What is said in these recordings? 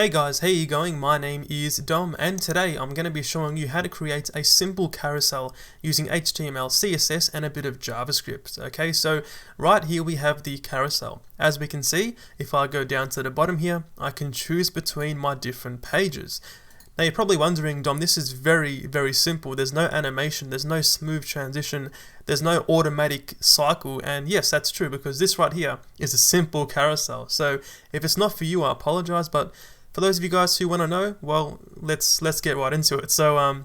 Hey guys, how you going? My name is Dom and today I'm going to be showing you how to create a simple carousel using HTML, CSS and a bit of JavaScript. Okay, so right here we have the carousel. As we can see, if I go down to the bottom here, I can choose between my different pages. Now you're probably wondering, Dom, this is very simple. There's no animation, there's no smooth transition, there's no automatic cycle, and yes, that's true because this right here is a simple carousel. So if it's not for you, I apologize, but for those of you guys who want to know, well, let's get right into it. So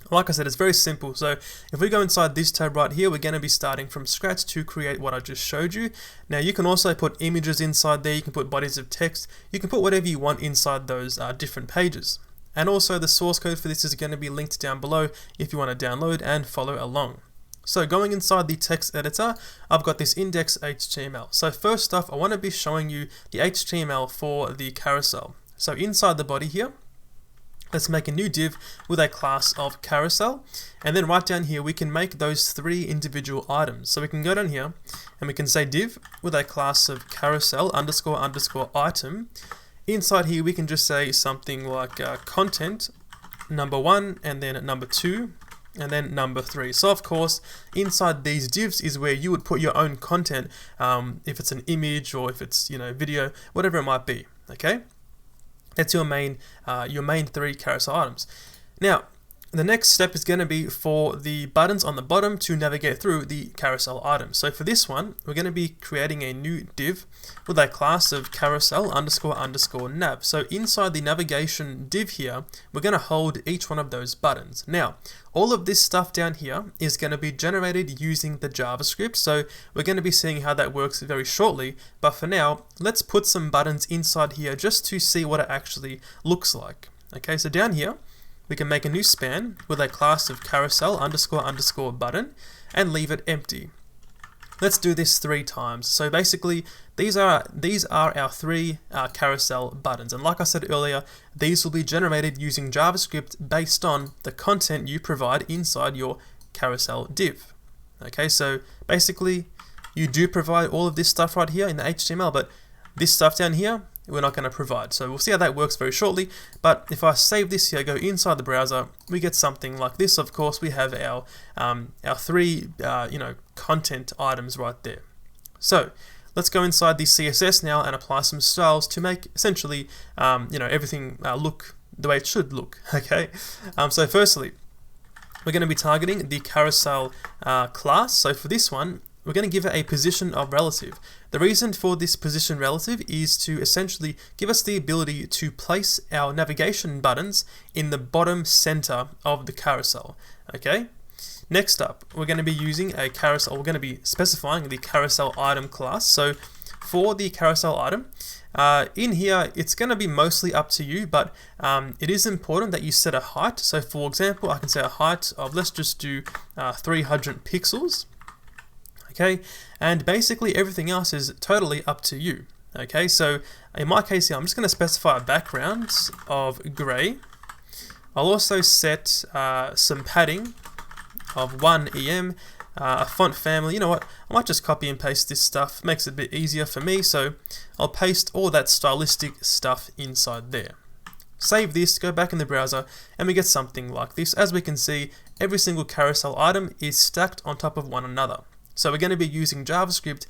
like I said, it's very simple. So if we go inside this tab right here, we're going to be starting from scratch to create what I just showed you. Now you can also put images inside there, you can put bodies of text, you can put whatever you want inside those different pages. And also the source code for this is going to be linked down below if you want to download and follow along. So going inside the text editor, I've got this index.html. So first off, I want to be showing you the HTML for the carousel. So inside the body here, let's make a new div with a class of carousel. And then right down here, we can make those three individual items. So we can go down here and we can say div with a class of carousel __ item. Inside here, we can just say something like content number 1 and then number 2 and then number 3. So of course, inside these divs is where you would put your own content, if it's an image or if it's video, whatever it might be. Okay, that's your main three carousel items. Now, the next step is going to be for the buttons on the bottom to navigate through the carousel items. So for this one, we're going to be creating a new div with a class of carousel __ nav. So inside the navigation div here, we're going to hold each one of those buttons. Now, all of this stuff down here is going to be generated using the JavaScript. So we're going to be seeing how that works very shortly. But for now, let's put some buttons inside here just to see what it actually looks like. Okay, so down here, we can make a new span with a class of carousel __ button and leave it empty. Let's do this 3 times. So basically, these are our 3 carousel buttons. And like I said earlier, these will be generated using JavaScript based on the content you provide inside your carousel div. Okay, so basically, you do provide all of this stuff right here in the HTML, but this stuff down here, we're not going to provide. So we'll see how that works very shortly. But if I save this here, go inside the browser, we get something like this. Of course, we have our 3 content items right there. So let's go inside the CSS now and apply some styles to make essentially everything look the way it should look. Okay. So firstly, we're going to be targeting the carousel class. So for this one, we're going to give it a position of relative. The reason for this position relative is to essentially give us the ability to place our navigation buttons in the bottom center of the carousel. Okay. Next up, we're going to be using a carousel. We're going to be specifying the carousel item class. So for the carousel item, in here, it's going to be mostly up to you, but it is important that you set a height. So for example, I can say a height of, let's just do 300 pixels. Okay, and basically everything else is totally up to you. Okay, so in my case here, I'm just going to specify a background of gray. I'll also set some padding of 1 EM, a font family. You know what? I might just copy and paste this stuff. Makes it a bit easier for me. So I'll paste all that stylistic stuff inside there. Save this, go back in the browser, and we get something like this. As we can see, every single carousel item is stacked on top of one another. So we're going to be using JavaScript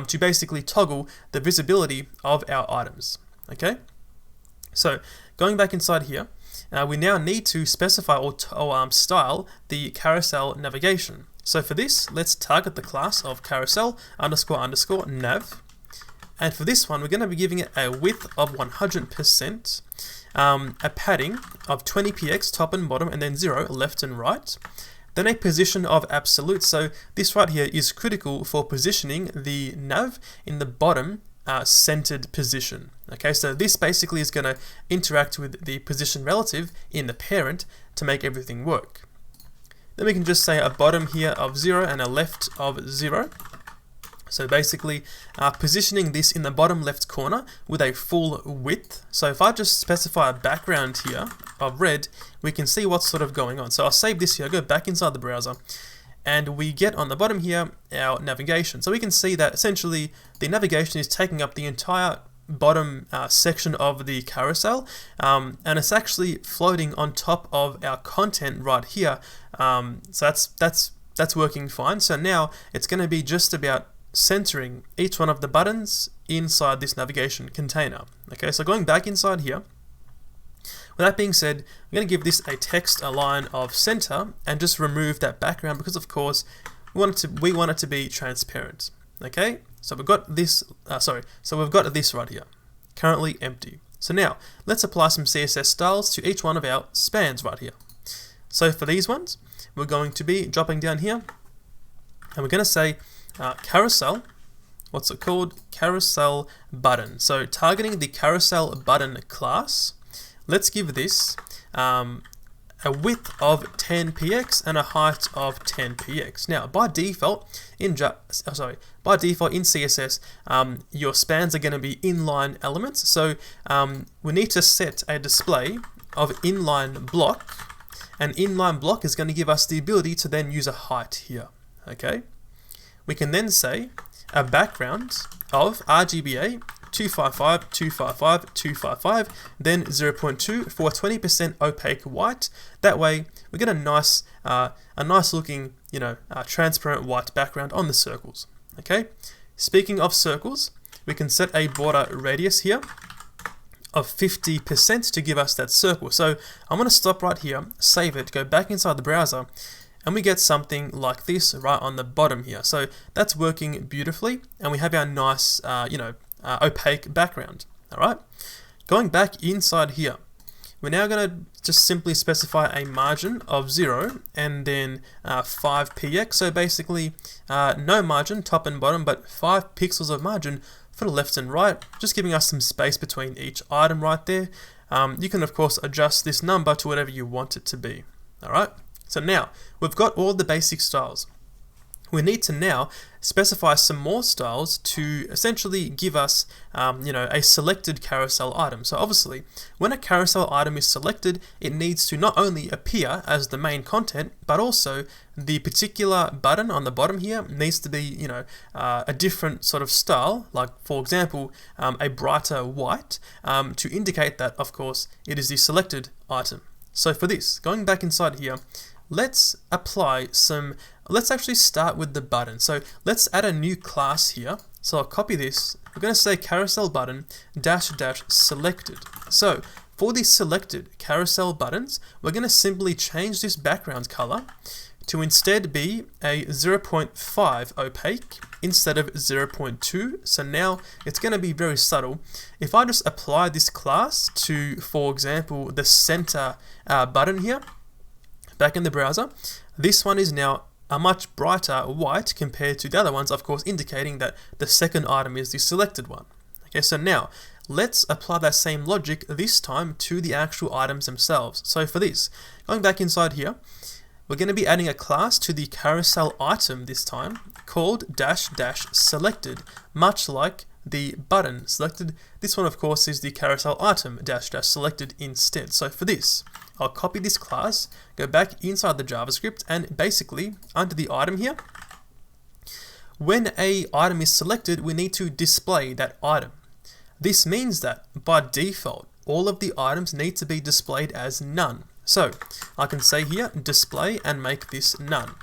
to basically toggle the visibility of our items. Okay. So going back inside here, we now need to specify or style the carousel navigation. So for this, let's target the class of carousel __ nav. And for this one, we're going to be giving it a width of 100%, a padding of 20px top and bottom, and then 0 left and right. Then a position of absolute. So this right here is critical for positioning the nav in the bottom centered position. Okay, so this basically is going to interact with the position relative in the parent to make everything work. Then we can just say a bottom here of 0 and a left of 0. So basically positioning this in the bottom left corner with a full width. So if I just specify a background here of red, we can see what's sort of going on. So I'll save this here, go back inside the browser, and we get on the bottom here our navigation. So we can see that essentially the navigation is taking up the entire bottom section of the carousel, and it's actually floating on top of our content right here. So that's working fine. So now it's going to be just about centering each one of the buttons inside this navigation container. Okay, so going back inside here. With that being said, I'm going to give this a text align of center and just remove that background because, of course, we want it to be transparent. Okay, so we've got this. So we've got this right here, currently empty. So now let's apply some CSS styles to each one of our spans right here. So for these ones, we're going to be dropping down here, and we're going to say carousel. What's it called? Carousel button. So targeting the carousel button class. Let's give this a width of 10px and a height of 10px. Now, by default in CSS, your spans are going to be inline elements. So we need to set a display of inline block, and inline block is going to give us the ability to then use a height here. Okay, we can then say a background of RGBA 255, 255, 255, then 0.2 for 20% opaque white. That way, we get a nice looking, transparent white background on the circles. Okay. Speaking of circles, we can set a border radius here of 50% to give us that circle. So I'm going to stop right here, save it, go back inside the browser, and we get something like this right on the bottom here. So that's working beautifully, and we have our nice, opaque background. All right. Going back inside here, we're now going to just simply specify a margin of 0 and then 5px. So basically, no margin, top and bottom, but 5 pixels of margin for the left and right, just giving us some space between each item right there. You can, of course, adjust this number to whatever you want it to be. All right. So now we've got all the basic styles. We need to now specify some more styles to essentially give us, a selected carousel item. So obviously, when a carousel item is selected, it needs to not only appear as the main content, but also the particular button on the bottom here needs to be, a different sort of style, like for example, a brighter white, to indicate that, of course, it is the selected item. So for this, going back inside here, let's actually start with the button. So let's add a new class here. So I'll copy this. We're going to say carousel button -- selected. So for the selected carousel buttons, we're going to simply change this background color to instead be a 0.5 opaque instead of 0.2. So now it's going to be very subtle. If I just apply this class to, for example, the center button here, back in the browser, this one is now a much brighter white compared to the other ones, of course, indicating that the second item is the selected one. Okay, so now let's apply that same logic this time to the actual items themselves. So for this, going back inside here, we're going to be adding a class to the carousel item this time called -- selected, much like the button selected. This one, of course, is the carousel item -- selected instead. So for this, I'll copy this class, go back inside the JavaScript, and basically under the item here, when a item is selected, we need to display that item. This means that by default, all of the items need to be displayed as none. So I can say here, display, and make this none.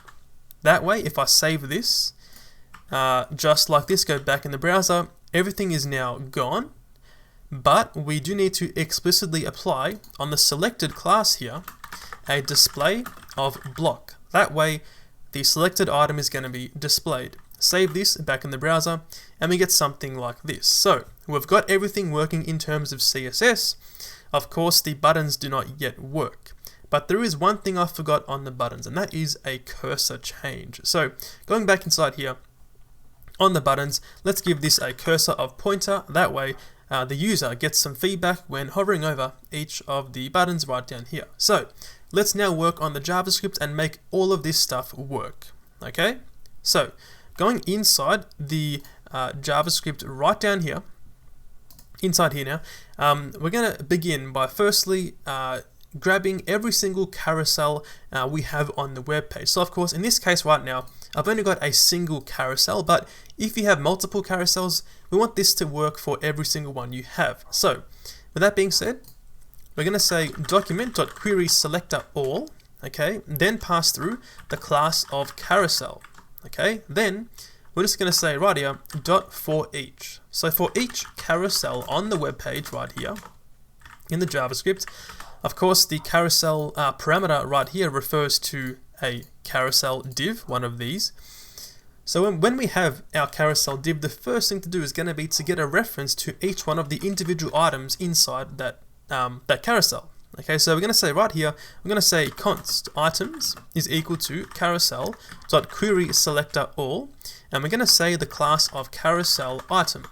That way, if I save this, just like this, go back in the browser, everything is now gone. But we do need to explicitly apply on the selected class here a display of block. That way, the selected item is going to be displayed. Save this back in the browser, and we get something like this. So we've got everything working in terms of CSS. Of course, the buttons do not yet work. But there is one thing I forgot on the buttons, and that is a cursor change. So going back inside here, on the buttons, let's give this a cursor of pointer. That way, the user gets some feedback when hovering over each of the buttons right down here. So let's now work on the JavaScript and make all of this stuff work. Okay, so going inside the JavaScript right down here, inside here now, we're going to begin by firstly grabbing every single carousel we have on the web page. So of course, in this case right now, I've only got a single carousel, but if you have multiple carousels, we want this to work for every single one you have. So with that being said, we're going to say document.querySelectorAll, okay, then pass through the class of carousel, okay. Then we're just going to say right here .for each. So for each carousel on the web page right here in the JavaScript, of course the carousel parameter right here refers to a carousel div, one of these. So when we have our carousel div, the first thing to do is going to be to get a reference to each one of the individual items inside that carousel. Okay, so we're going to say right here, we're going to say const items is equal to carousel.querySelectorAll, and we're going to say the class of carousel item.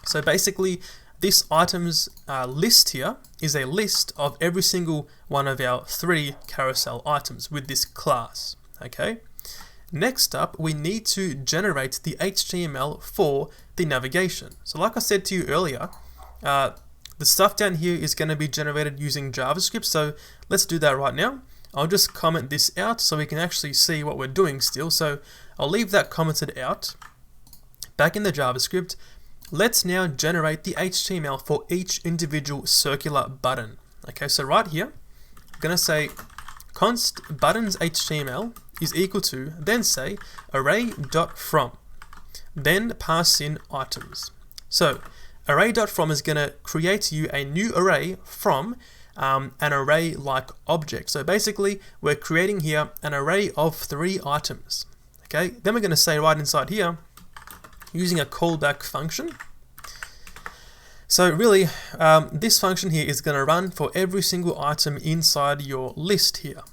So basically, this items list here is a list of every single one of our 3 carousel items with this class. Okay. Next up, we need to generate the HTML for the navigation. So like I said to you earlier, the stuff down here is going to be generated using JavaScript, so let's do that right now. I'll just comment this out so we can actually see what we're doing still. So I'll leave that commented out. Back in the JavaScript, let's now generate the HTML for each individual circular button. Okay, so right here, I'm going to say const buttons HTML is equal to, then say array.from, then pass in items. So array.from is going to create you a new array from an array-like object. So basically, we're creating here an array of 3 items. Okay, then we're going to say right inside here, using a callback function. So really, this function here is going to run for every single item inside your list here.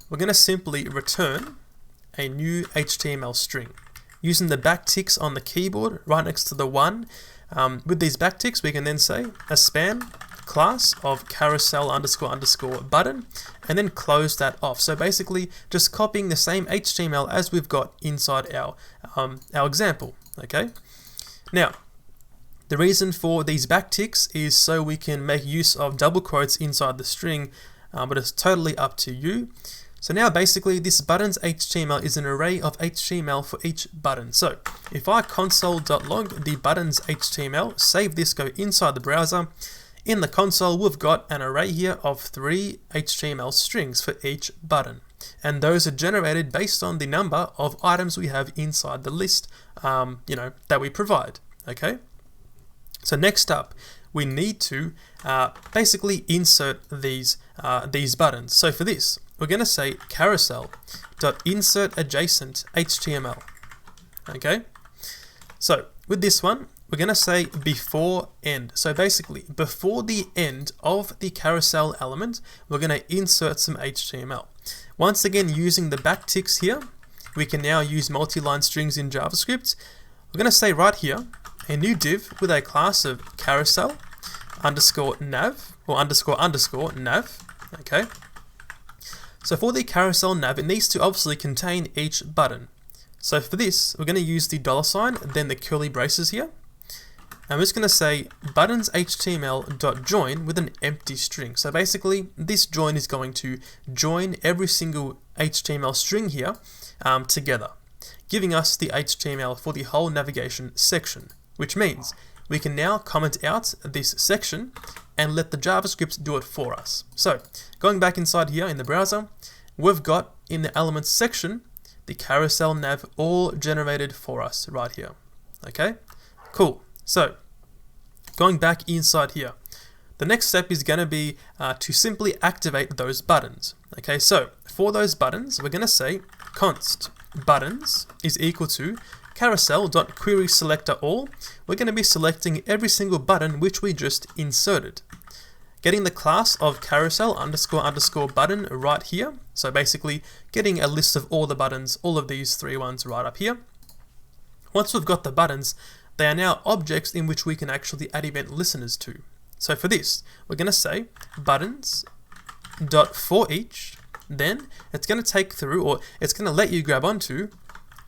We're going to simply return a new HTML string. Using the backticks on the keyboard right next to the 1, with these backticks, we can then say a span class of carousel __ button, and then close that off. So basically, just copying the same HTML as we've got inside our example. Okay. Now, the reason for these backticks is so we can make use of double quotes inside the string, but it's totally up to you. So now basically this buttons HTML is an array of HTML for each button. So if I console.log the buttons HTML, save this, go inside the browser, in the console we've got an array here of 3 HTML strings for each button. And those are generated based on the number of items we have inside the list that we provide. Okay. So next up, we need to basically insert these buttons. So for this, we're going to say carousel.insertAdjacent HTML. Okay. So with this one, we're going to say before end. So basically, before the end of the carousel element, we're going to insert some HTML. Once again, using the backticks here, we can now use multi-line strings in JavaScript. We're going to say right here, a new div with a class of carousel _nav or __ nav. Okay. So for the carousel nav, it needs to obviously contain each button. So for this, we're going to use the $, then the curly braces here. And we're just going to say buttons HTML.join with an empty string. So basically, this join is going to join every single HTML string here together, giving us the HTML for the whole navigation section, which means we can now comment out this section and let the JavaScript do it for us. So going back inside here in the browser, we've got in the elements section the carousel nav all generated for us right here. Okay, cool. So going back inside here, the next step is going to be to simply activate those buttons. Okay, so for those buttons, we're going to say const buttons is equal to carousel.querySelectorAll. We're going to be selecting every single button which we just inserted, getting the class of carousel __ button right here. So basically getting a list of all the buttons, all of these 3 ones right up here. Once we've got the buttons, they are now objects in which we can actually add event listeners to. So for this, we're going to say buttons.forEach, then it's going to take through, or it's going to let you grab onto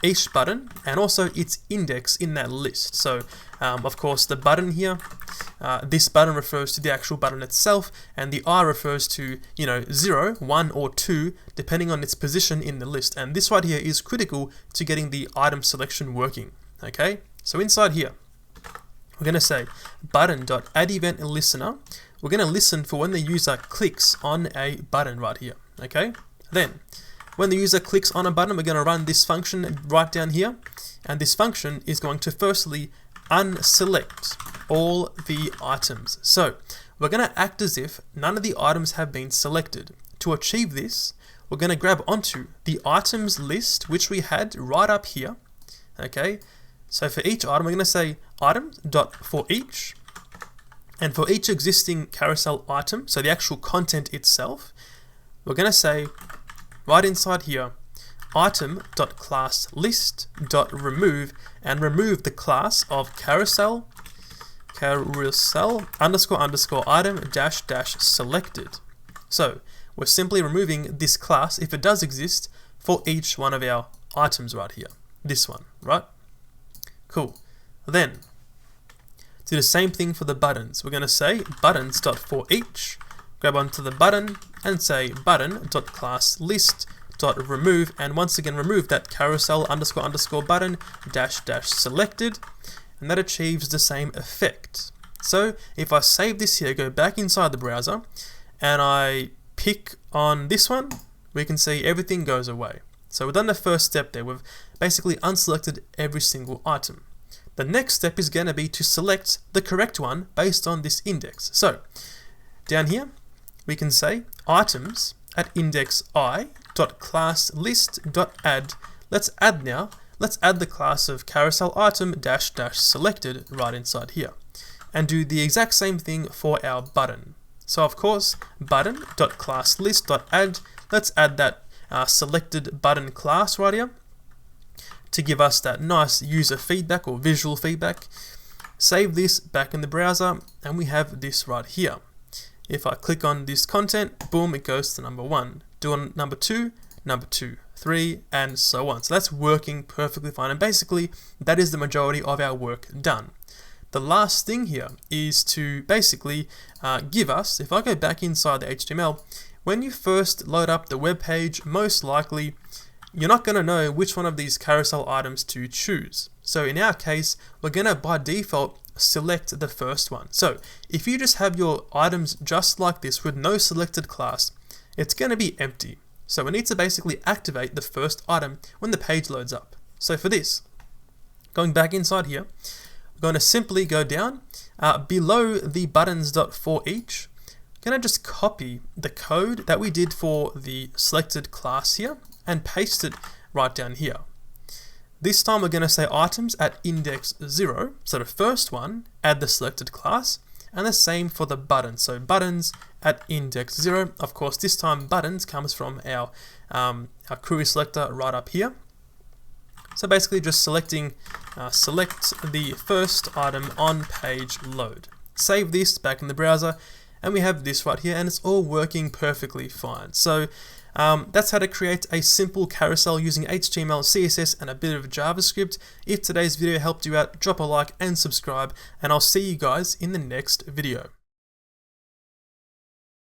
each button and also its index in that list. So of course the button here, this button refers to the actual button itself, and the I refers to 0, 1 or 2 depending on its position in the list. And this right here is critical to getting the item selection working. Okay, so inside here we're going to say button.addEventListener. We're going to listen for when the user clicks on a button right here. Okay, then when the user clicks on a button, we're going to run this function right down here, and this function is going to firstly unselect all the items. So we're going to act as if none of the items have been selected. To achieve this, we're going to grab onto the items list which we had right up here. Okay, so for each item we're going to say items.forEach, and for each existing carousel item, so the actual content itself, we're going to say right inside here item.classList.remove, and remove the class of carousel underscore item dash selected. So we're simply removing this class if it does exist for each one of our items right here. This one, right? Cool. Then do the same thing for the buttons. We're going to say buttons.forEach, grab onto the button and say button.classList.remove, and once again remove that carousel underscore button dash selected, and that achieves the same effect. So if I save this here, go back inside the browser, and I pick on this one, we can see everything goes away. So we've done the first step there. We've basically unselected every single item. The next step is going to be to select the correct one based on this index. So down here we can say items at index i.classList.add. Let's add the class of carousel item dash selected right inside here, and do the exact same thing for our button. So of course button.classList.add, let's add that selected button class right here to give us that nice user feedback or visual feedback. Save this back in the browser, and we have this right here. If I click on this content, boom, it goes to number 1. Do on number 2, 3, and so on. So that's working perfectly fine, and basically that is the majority of our work done. The last thing here is to basically give us, if I go back inside the HTML, when you first load up the web page, most likely you're not going to know which one of these carousel items to choose. So in our case, we're going to by default select the first one. So if you just have your items just like this with no selected class, it's going to be empty. So we need to basically activate the first item when the page loads up. So for this, going back inside here, we're going to simply go down below the buttons.forEach. I'm going to just copy the code that we did for the selected class here and paste it right down here. This time we're going to say items at index 0, so the first one, add the selected class, and the same for the button. So buttons at index 0. Of course, this time buttons comes from our query selector right up here. So basically just select the first item on page load. Save this back in the browser, and we have this right here, and it's all working perfectly fine. So that's how to create a simple carousel using HTML, CSS, and a bit of JavaScript. If today's video helped you out, drop a like and subscribe, and I'll see you guys in the next video.